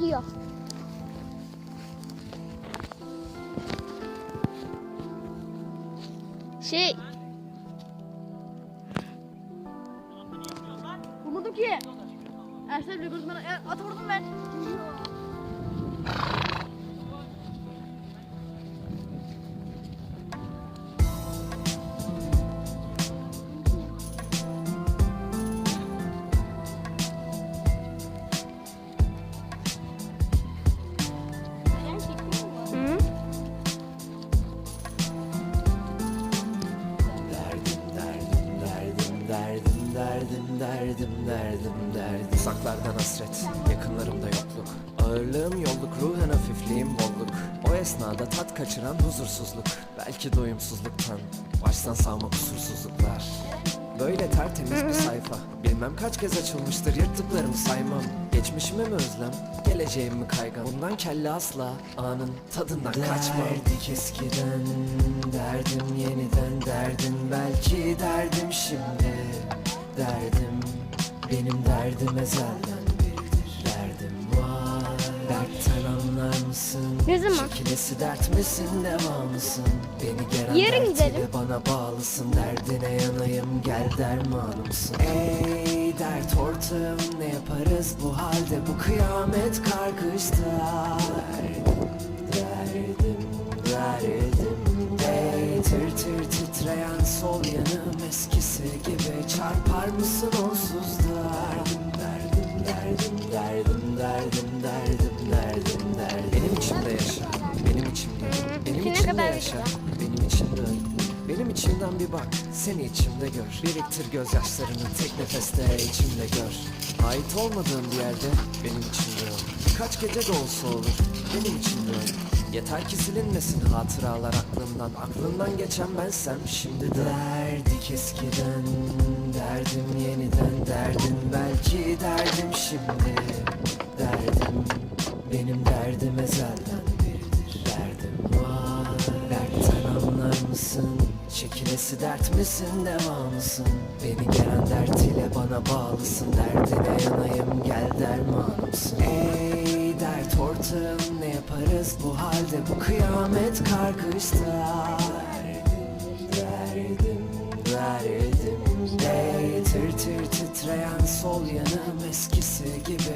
Yiyor. Vurmadım ki. Ersel bile gözüme at vurdum ben. Hı? Derdim. Uzaklardan hasret, yakınlarımda yokluk. Ağırlığım yolluk, ruhen hafifliğim bolluk. O esnada tat kaçıran huzursuzluk. Belki doyumsuzluktan, baştan sağma kusursuzluklar. Böyle tertemiz bir sayfa. Bilmem kaç kez açılmıştır, yırttıklarımı saymam. Geçmişime mi özlem, geleceğim mi kaygan? Bundan kelle asla, anın tadından kaçmam. Derdik eskiden, derdim yeniden derdim. Belki derdim şimdi, derdim. Benim derdim ezelden biridir. Derdim var, dertten anlar mısın? Ne zaman? Çekilesi dert misin, devamısın? Beni gelen Yarın dert ile gidelim. bana bağlısın. Derdine yanayım, gel dermanımsın. Ey dert ortağım, ne yaparız bu halde? Bu kıyamet karkışta. Derdim. Ey tır tır titreyen sol yanım, eskisi gibi çarpar mısın onsuzda? Derdim. Benim içimde yaşa, benim içimde. Benim İçine içimde kadar yaşa, gidiyor. benim içimde öl. Benim içimden bir bak, seni içimde gör. Biriktir gözyaşlarını tek nefeste içimde gör. Ait olmadığın bir yerde benim içimde ol. Kaç gece de olsa olur, benim içimde öl. Yeter ki silinmesin hatıralar aklımdan. Aklından geçen bensem şimdi de. Derdik eskiden, derdim yeniden derdim. Belki derdim şimdi, derdim. Benim derdim ezelden biridir. Derdim var, dertten anlar mısın? Çekilesi dert misin, devamısın? Beni gelen dert ile bana bağlısın. Derdine yanayım, gel dermanımsın. Ey dert ortağım, ne yaparız bu halde? Bu kıyamet karkışta. Derdim. Ey tır tır titreyen sol yanım, eskisi gibi